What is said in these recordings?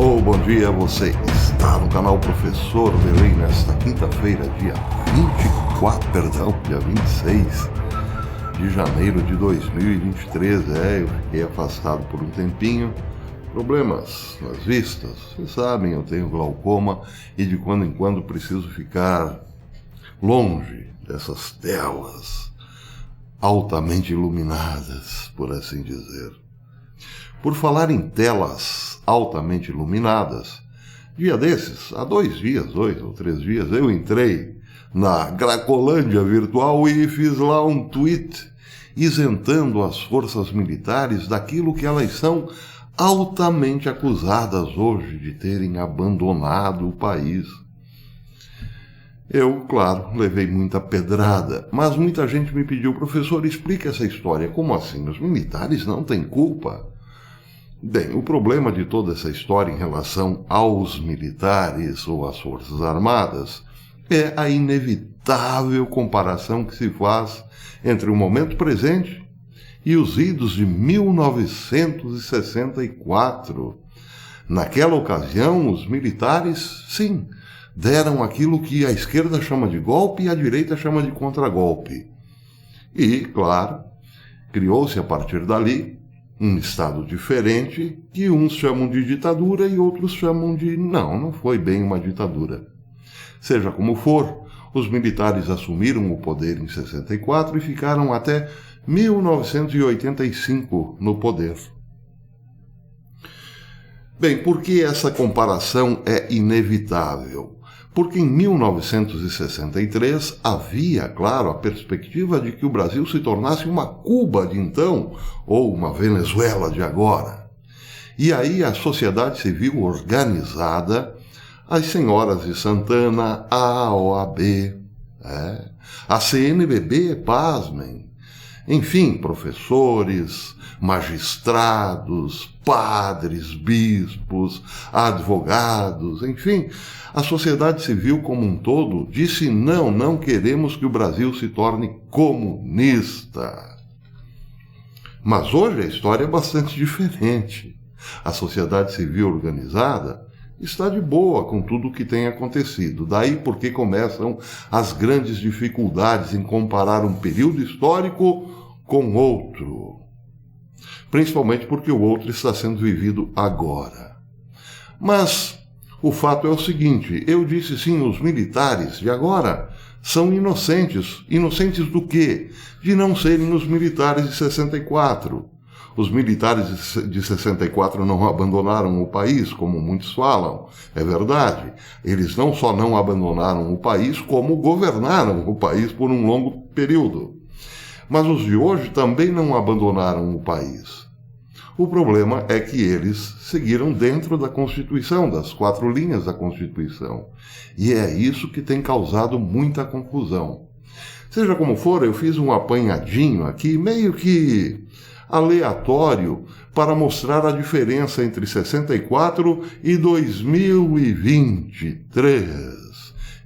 Alô, bom dia a você. Está no canal Professor Belém nesta quinta-feira, dia 26 de janeiro de 2023. Eu fiquei afastado por um tempinho. Problemas nas vistas. Vocês sabem, eu tenho glaucoma e de quando em quando preciso ficar longe dessas telas altamente iluminadas, por assim dizer. Por falar em telas altamente iluminadas, dia desses, há 2 ou 3 dias, eu entrei na Cracolândia virtual e fiz lá um tweet isentando as forças militares daquilo que elas são altamente acusadas hoje de terem abandonado o país. Eu, claro, levei muita pedrada, mas muita gente me pediu: professor, explica essa história. Como assim? Os militares não têm culpa? Bem, o problema de toda essa história em relação aos militares ou às Forças Armadas é a inevitável comparação que se faz entre o momento presente e os idos de 1964. Naquela ocasião, os militares, sim, deram aquilo que a esquerda chama de golpe e a direita chama de contragolpe. E, claro, criou-se a partir dali um Estado diferente, que uns chamam de ditadura e outros chamam de... Não foi bem uma ditadura. Seja como for, os militares assumiram o poder em 64 e ficaram até 1985 no poder. Bem, por que essa comparação é inevitável? Porque em 1963 havia, claro, a perspectiva de que o Brasil se tornasse uma Cuba de então, ou uma Venezuela de agora. E aí a sociedade civil organizada, as senhoras de Santana, a OAB, a CNBB, pasmem, enfim, professores, magistrados, padres, bispos, advogados, enfim, a sociedade civil como um todo disse: não queremos que o Brasil se torne comunista. Mas hoje a história é bastante diferente. A sociedade civil organizada está de boa com tudo o que tem acontecido. Daí porque começam as grandes dificuldades em comparar um período histórico com outro. Principalmente porque o outro está sendo vivido agora. Mas o fato é o seguinte: eu disse sim, os militares de agora são inocentes. Inocentes do quê? De não serem os militares de 64. Os militares de 64 não abandonaram o país, como muitos falam. É verdade. Eles não só não abandonaram o país, como governaram o país por um longo período. Mas os de hoje também não abandonaram o país. O problema é que eles seguiram dentro da Constituição, das 4 linhas da Constituição. E é isso que tem causado muita confusão. Seja como for, eu fiz um apanhadinho aqui, meio que aleatório, para mostrar a diferença entre 64 e 2023.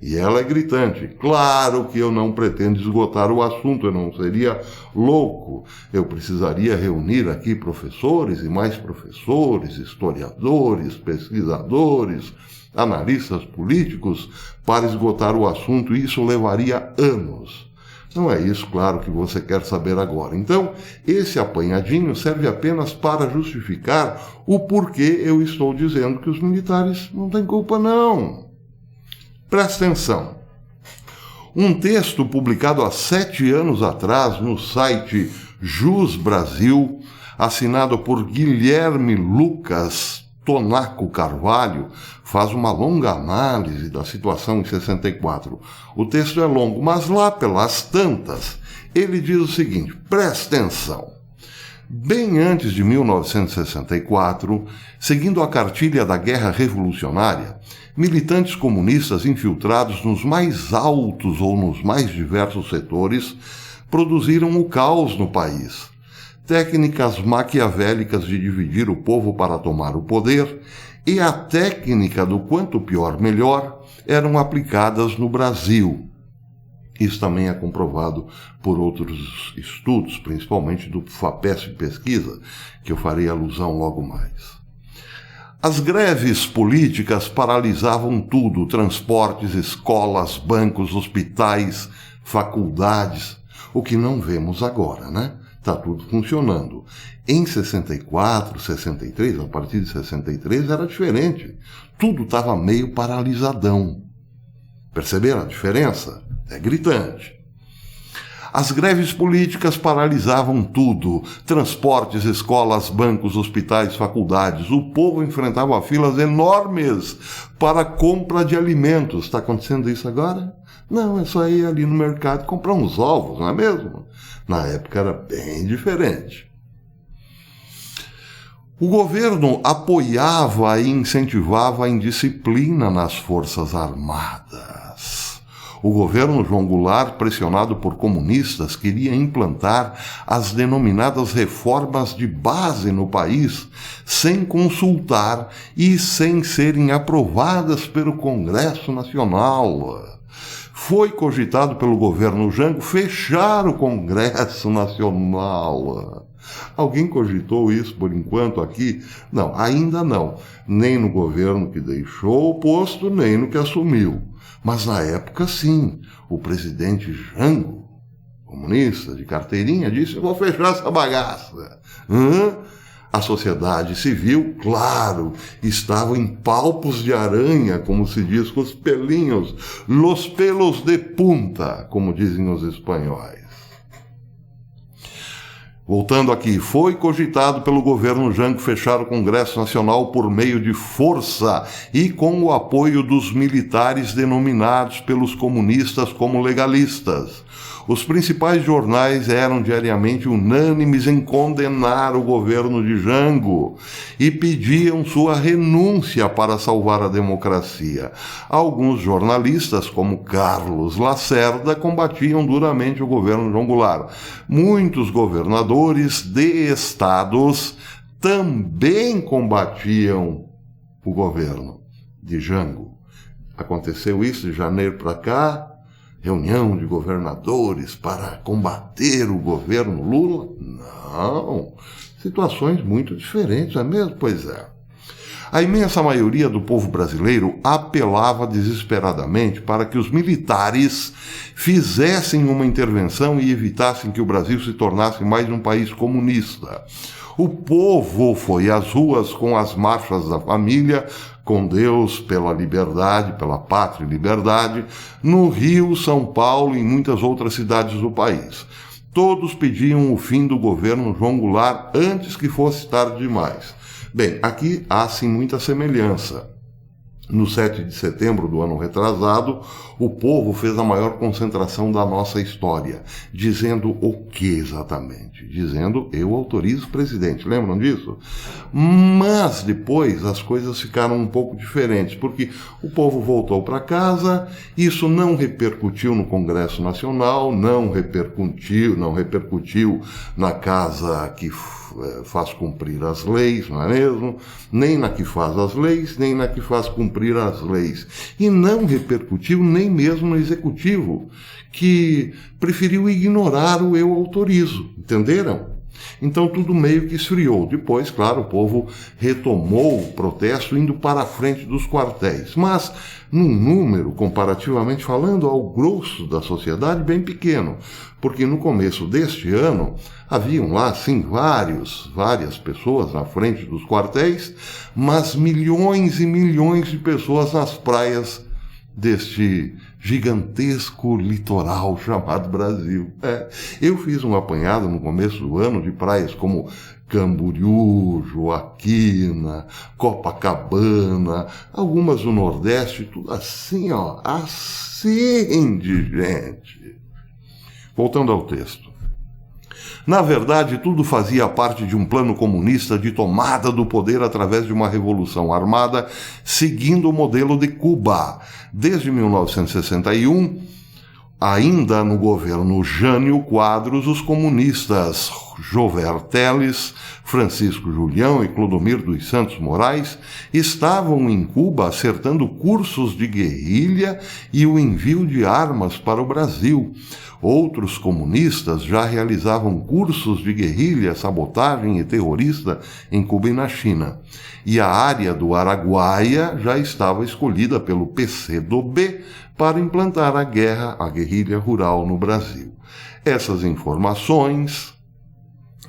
E ela é gritante. Claro que eu não pretendo esgotar o assunto, eu não seria louco. Eu precisaria reunir aqui professores e mais professores, historiadores, pesquisadores, analistas políticos para esgotar o assunto, e isso levaria anos. Não é isso, claro, que você quer saber agora. Então, esse apanhadinho serve apenas para justificar o porquê eu estou dizendo que os militares não têm culpa, não. Presta atenção. Um texto publicado há 7 anos atrás no site Jus Brasil, assinado por Guilherme Lucas Tonaco Carvalho, faz uma longa análise da situação em 64. O texto é longo, mas lá pelas tantas, ele diz o seguinte: presta atenção. Bem antes de 1964, seguindo a cartilha da Guerra Revolucionária, militantes comunistas infiltrados nos mais altos ou nos mais diversos setores produziram o caos no país. Técnicas maquiavélicas de dividir o povo para tomar o poder e a técnica do quanto pior melhor eram aplicadas no Brasil. Isso também é comprovado por outros estudos, principalmente do FAPESP Pesquisa, que eu farei alusão logo mais. As greves políticas paralisavam tudo: transportes, escolas, bancos, hospitais, faculdades. O que não vemos agora, né? Está tudo funcionando. Em 64, 63, a partir de 63 era diferente. Tudo estava meio paralisadão. Perceberam a diferença? É gritante. As greves políticas paralisavam tudo: transportes, escolas, bancos, hospitais, faculdades. O povo enfrentava filas enormes para a compra de alimentos. Está acontecendo isso agora? Não, é só ir ali no mercado e comprar uns ovos, não é mesmo? Na época era bem diferente. O governo apoiava e incentivava a indisciplina nas Forças Armadas. O governo João Goulart, pressionado por comunistas, queria implantar as denominadas reformas de base no país, sem consultar e sem serem aprovadas pelo Congresso Nacional. Foi cogitado pelo governo Jango fechar o Congresso Nacional. Alguém cogitou isso por enquanto aqui? Não, ainda não. Nem no governo que deixou o posto, nem no que assumiu. Mas na época, sim, o presidente Jango, comunista de carteirinha, disse: eu vou fechar essa bagaça. A sociedade civil, claro, estava em palpos de aranha, como se diz, com os pelinhos, los pelos de punta, como dizem os espanhóis. Voltando aqui, foi cogitado pelo governo Jango fechar o Congresso Nacional por meio de força e com o apoio dos militares denominados pelos comunistas como legalistas. Os principais jornais eram diariamente unânimes em condenar o governo de Jango e pediam sua renúncia para salvar a democracia. Alguns jornalistas, como Carlos Lacerda, combatiam duramente o governo João Goulart. Muitos governadores de estados também combatiam o governo de Jango. Aconteceu isso de janeiro para cá. Reunião de governadores para combater o governo Lula? Não. Situações muito diferentes, não é mesmo? Pois é. A imensa maioria do povo brasileiro apelava desesperadamente para que os militares fizessem uma intervenção e evitassem que o Brasil se tornasse mais um país comunista. O povo foi às ruas com as marchas da família, com Deus, pela liberdade, pela pátria e liberdade, no Rio, São Paulo e em muitas outras cidades do país. Todos pediam o fim do governo João Goulart antes que fosse tarde demais. Bem, aqui há sim muita semelhança. No 7 de setembro do ano retrasado, o povo fez a maior concentração da nossa história. Dizendo o que exatamente? Dizendo: eu autorizo o presidente. Lembram disso? Mas depois as coisas ficaram um pouco diferentes, porque o povo voltou para casa, isso não repercutiu no Congresso Nacional, não repercutiu na casa que faz cumprir as leis, não é mesmo? Nem na que faz as leis, nem na que faz cumprir as leis. E não repercutiu nem mesmo no Executivo, que preferiu ignorar o eu autorizo, entenderam? Então tudo meio que esfriou. Depois, claro, o povo retomou o protesto indo para a frente dos quartéis, mas num número, comparativamente falando, ao grosso da sociedade bem pequeno, porque no começo deste ano haviam lá, sim, várias pessoas na frente dos quartéis, mas milhões e milhões de pessoas nas praias deste gigantesco litoral chamado Brasil. Eu fiz um apanhado no começo do ano de praias como Camboriú, Joaquina, Copacabana, algumas do Nordeste, tudo assim, assim de gente. Voltando ao texto. Na verdade, tudo fazia parte de um plano comunista de tomada do poder através de uma revolução armada, seguindo o modelo de Cuba. Desde 1961, ainda no governo Jânio Quadros, os comunistas Jover Teles, Francisco Julião e Clodomir dos Santos Moraes estavam em Cuba acertando cursos de guerrilha e o envio de armas para o Brasil. Outros comunistas já realizavam cursos de guerrilha, sabotagem e terrorista em Cuba e na China. E a área do Araguaia já estava escolhida pelo PCdoB para implantar a guerrilha rural no Brasil. Essas informações,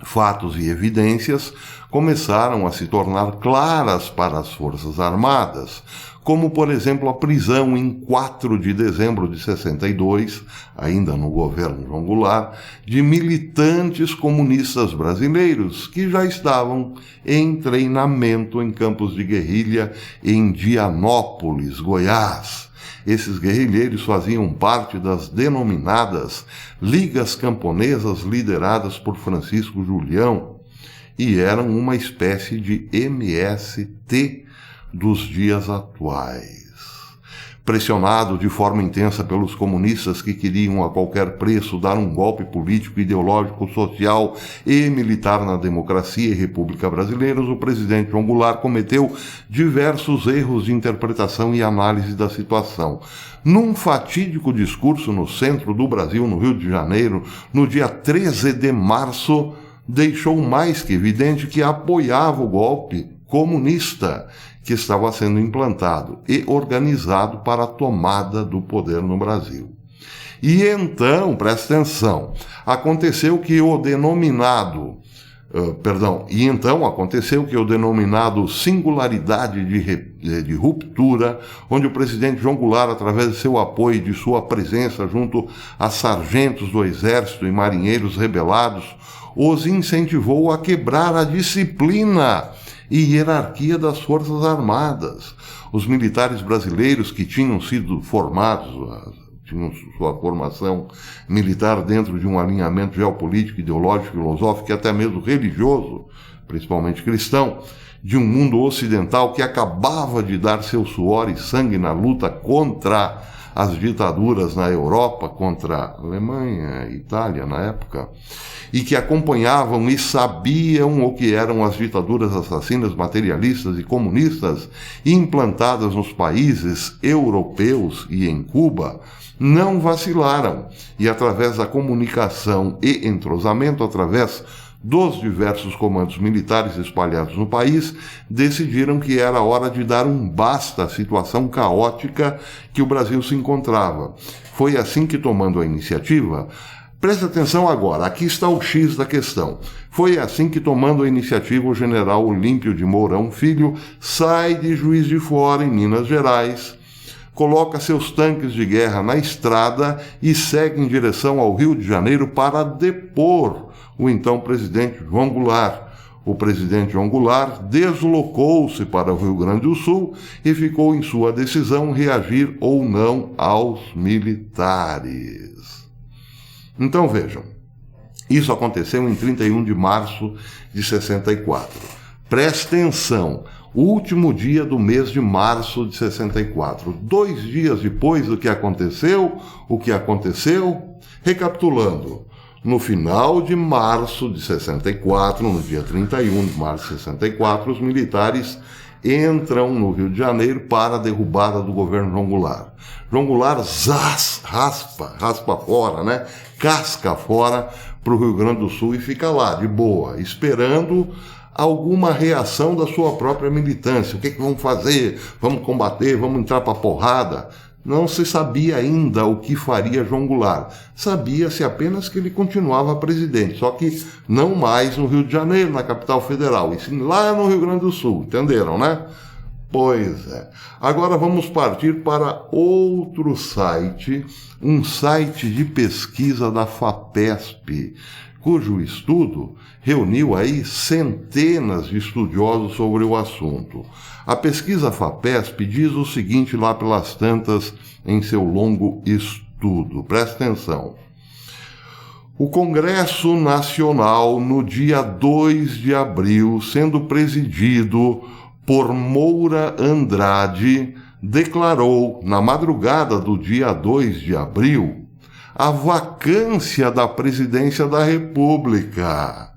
fatos e evidências começaram a se tornar claras para as Forças Armadas, como, por exemplo, a prisão em 4 de dezembro de 62, ainda no governo João Goulart, de militantes comunistas brasileiros que já estavam em treinamento em campos de guerrilha em Dianópolis, Goiás. Esses guerrilheiros faziam parte das denominadas Ligas Camponesas lideradas por Francisco Julião e eram uma espécie de MST dos dias atuais. Pressionado de forma intensa pelos comunistas que queriam a qualquer preço dar um golpe político, ideológico, social e militar na democracia e república brasileiras, o presidente João Goulart cometeu diversos erros de interpretação e análise da situação. Num fatídico discurso no centro do Brasil, no Rio de Janeiro, no dia 13 de março, deixou mais que evidente que apoiava o golpe comunista que estava sendo implantado e organizado para a tomada do poder no Brasil. E então, presta atenção, aconteceu que o denominado singularidade de ruptura, onde o presidente João Goulart, através de seu apoio e de sua presença junto a sargentos do exército e marinheiros rebelados, os incentivou a quebrar a disciplina e hierarquia das Forças Armadas. Os militares brasileiros que tinham sido formados, tinham sua formação militar dentro de um alinhamento geopolítico, ideológico, filosófico e até mesmo religioso, principalmente cristão, de um mundo ocidental que acabava de dar seu suor e sangue na luta contra as ditaduras na Europa, contra a Alemanha e Itália na época, e que acompanhavam e sabiam o que eram as ditaduras assassinas, materialistas e comunistas implantadas nos países europeus e em Cuba, não vacilaram e, através da comunicação e entrosamento, através dos diversos comandos militares espalhados no país, decidiram que era hora de dar um basta à situação caótica que o Brasil se encontrava. Foi assim que, tomando a iniciativa, preste atenção agora, aqui está o X da questão. Foi assim que, tomando a iniciativa, o general Olímpio de Mourão Filho sai de Juiz de Fora, em Minas Gerais, coloca seus tanques de guerra na estrada e segue em direção ao Rio de Janeiro para depor o então presidente João Goulart. O presidente João Goulart deslocou-se para o Rio Grande do Sul e ficou em sua decisão reagir ou não aos militares. Então vejam, isso aconteceu em 31 de março de 64. Preste atenção, o último dia do mês de março de 64. 2 dias depois do que aconteceu, recapitulando, no final de março de 64, no dia 31 de março de 64, os militares entram no Rio de Janeiro para a derrubada do governo João Goulart. João Goulart raspa fora, né? Casca fora para o Rio Grande do Sul e fica lá, de boa, esperando alguma reação da sua própria militância. O que vamos fazer? Vamos combater? Vamos entrar para porrada? Não se sabia ainda o que faria João Goulart. Sabia-se apenas que ele continuava presidente, só que não mais no Rio de Janeiro, na capital federal, e sim lá no Rio Grande do Sul. Entenderam, né? Pois é. Agora vamos partir para outro site, um site de pesquisa da FAPESP, cujo estudo reuniu aí centenas de estudiosos sobre o assunto. A pesquisa FAPESP diz o seguinte lá pelas tantas em seu longo estudo. Presta atenção. O Congresso Nacional, no dia 2 de abril, sendo presidido por Moura Andrade, declarou, na madrugada do dia 2 de abril, a vacância da presidência da República.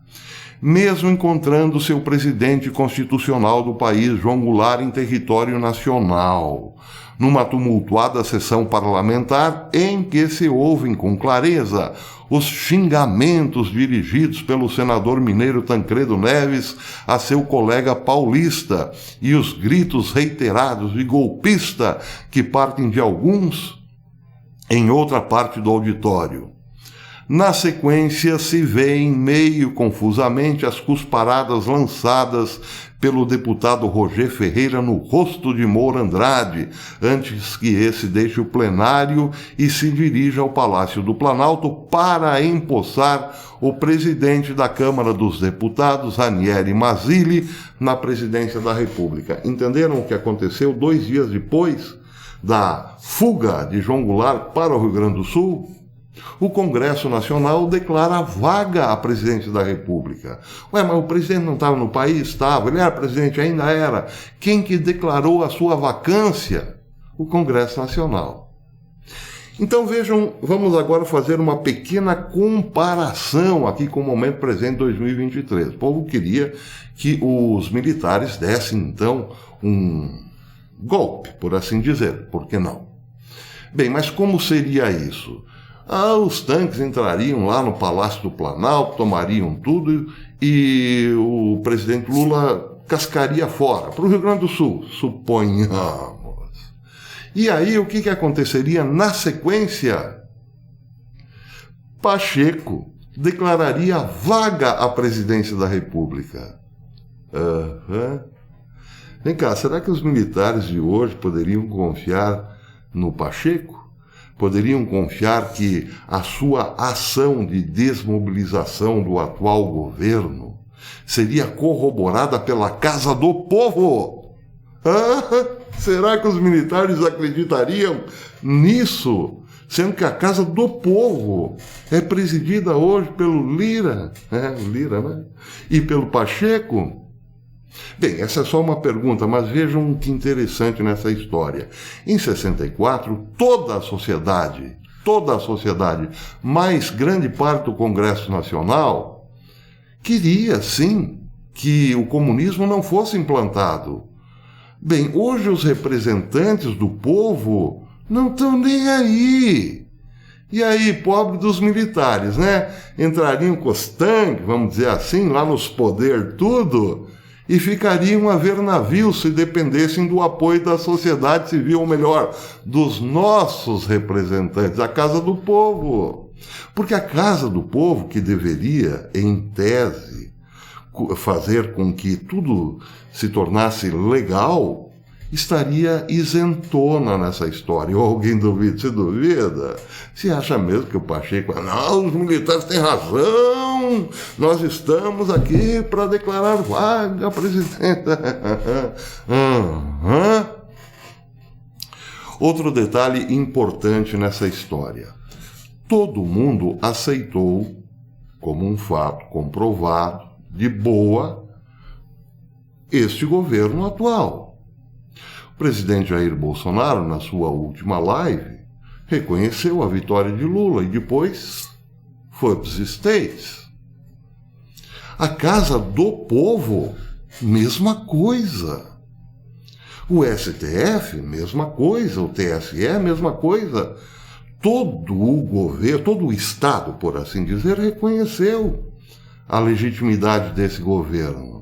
mesmo encontrando seu presidente constitucional do país, João Goulart, em território nacional, numa tumultuada sessão parlamentar em que se ouvem com clareza os xingamentos dirigidos pelo senador mineiro Tancredo Neves a seu colega paulista e os gritos reiterados de golpista que partem de alguns em outra parte do auditório. Na sequência, se vêem meio confusamente as cusparadas lançadas pelo deputado Roger Ferreira no rosto de Moura Andrade, antes que esse deixe o plenário e se dirija ao Palácio do Planalto para empossar o presidente da Câmara dos Deputados, Ranieri Mazzilli, na presidência da República. Entenderam o que aconteceu 2 dias depois da fuga de João Goulart para o Rio Grande do Sul? O Congresso Nacional declara vaga a presidência da República. Ué, mas o presidente não estava no país? Estava. Ele era presidente? Ainda era. Quem que declarou a sua vacância? O Congresso Nacional. Então vejam, vamos agora fazer uma pequena comparação aqui com o momento presente de 2023. O povo queria que os militares dessem, então, um golpe, por assim dizer. Por que não? Bem, mas como seria isso? Os tanques entrariam lá no Palácio do Planalto, tomariam tudo e o presidente Lula cascaria fora, para o Rio Grande do Sul, suponhamos. E aí o que aconteceria na sequência? Pacheco declararia vaga a presidência da República. Vem cá, será que os militares de hoje poderiam confiar no Pacheco? Poderiam confiar que a sua ação de desmobilização do atual governo seria corroborada pela Casa do Povo? Será que os militares acreditariam nisso? Sendo que a Casa do Povo é presidida hoje pelo Lira, né? E pelo Pacheco. Bem, essa é só uma pergunta, mas vejam que interessante nessa história. Em 64, toda a sociedade, mais grande parte do Congresso Nacional, queria, sim, que o comunismo não fosse implantado. Bem, hoje os representantes do povo não estão nem aí. E aí, pobre dos militares, né? Entrariam com os tanques, vamos dizer assim, lá nos poder tudo, e ficariam a ver navios se dependessem do apoio da sociedade civil, ou melhor, dos nossos representantes, a Casa do Povo. Porque a Casa do Povo, que deveria, em tese, fazer com que tudo se tornasse legal, estaria isentona nessa história. Ou alguém duvida? Você duvida? Você acha mesmo que o Pacheco... Não, os militares têm razão, nós estamos aqui para declarar vaga a presidenta. Outro detalhe importante nessa história. Todo mundo aceitou como um fato comprovado, de boa, este governo atual. O presidente Jair Bolsonaro, na sua última live, reconheceu a vitória de Lula e depois foi para os States. A Casa do Povo, mesma coisa. O STF, mesma coisa. O TSE, mesma coisa. Todo o governo, todo o Estado, por assim dizer, reconheceu a legitimidade desse governo.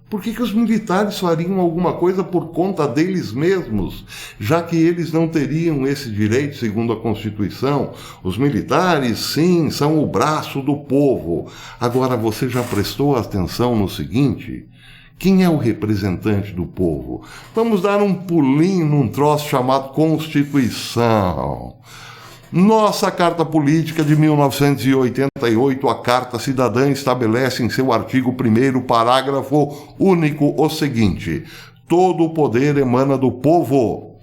Por que os militares fariam alguma coisa por conta deles mesmos, já que eles não teriam esse direito segundo a Constituição? Os militares, sim, são o braço do povo. Agora, você já prestou atenção no seguinte? Quem é o representante do povo? Vamos dar um pulinho num troço chamado Constituição. Nossa Carta Política de 1988, a Carta Cidadã, estabelece em seu artigo 1º, parágrafo único, o seguinte: todo o poder emana do povo,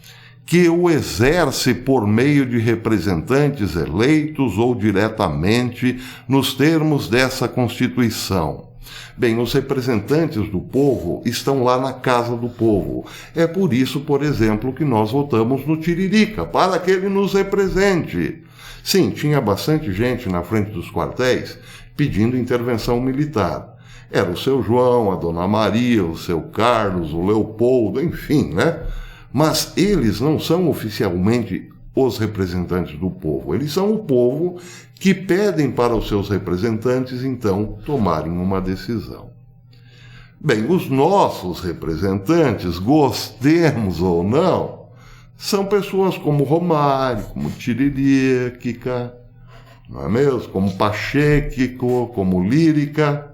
que o exerce por meio de representantes eleitos ou diretamente nos termos dessa Constituição. Bem, os representantes do povo estão lá na Casa do Povo. É por isso, por exemplo, que nós votamos no Tiririca, para que ele nos represente. Sim, tinha bastante gente na frente dos quartéis pedindo intervenção militar. Era o seu João, a dona Maria, o seu Carlos, o Leopoldo, enfim, né? Mas eles não são oficialmente os representantes do povo. Eles são o povo que pedem para os seus representantes, então, tomarem uma decisão. Bem, os nossos representantes, gostemos ou não, são pessoas como Romário, como Tiririca, não é mesmo? Como Pacheco, como Lírica.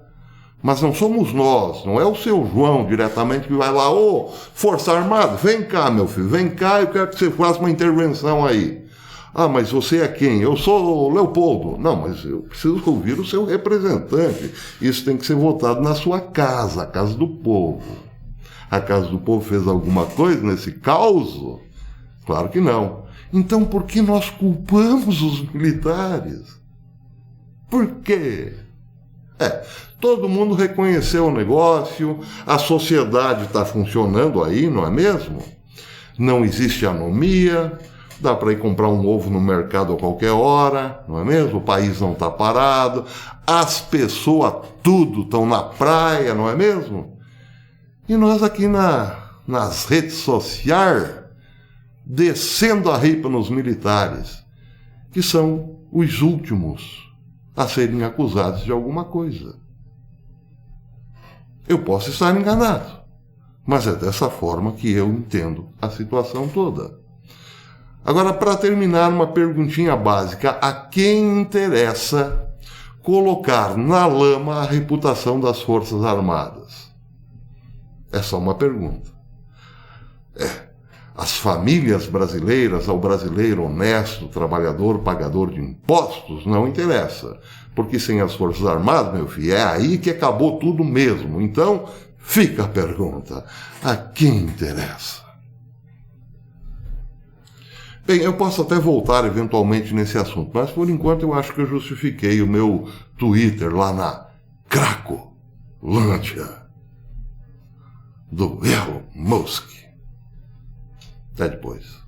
Mas não somos nós, não é o seu João diretamente que vai lá, ô, Força Armada, vem cá, meu filho, vem cá, eu quero que você faça uma intervenção aí. Ah, mas você é quem? Eu sou o Leopoldo. Não, mas eu preciso ouvir o seu representante. Isso tem que ser votado na sua casa, a casa do povo. A casa do povo fez alguma coisa nesse caos? Claro que não. Então por que nós culpamos os militares? Por quê? Todo mundo reconheceu o negócio, a sociedade está funcionando aí, não é mesmo? Não existe anomia, dá para ir comprar um ovo no mercado a qualquer hora, não é mesmo? O país não está parado, as pessoas tudo estão na praia, não é mesmo? E nós aqui nas redes sociais, descendo a ripa nos militares, que são os últimos a serem acusados de alguma coisa. Eu posso estar enganado, mas é dessa forma que eu entendo a situação toda. Agora, para terminar, uma perguntinha básica: a quem interessa colocar na lama a reputação das Forças Armadas? É só uma pergunta. As famílias brasileiras, ao brasileiro honesto, trabalhador, pagador de impostos, não interessa. Porque sem as Forças Armadas, meu filho, é aí que acabou tudo mesmo. Então, fica a pergunta: a quem interessa? Bem, eu posso até voltar eventualmente nesse assunto, mas por enquanto eu acho que eu justifiquei o meu Twitter lá na Cracolândia do Elon Musk. Até depois.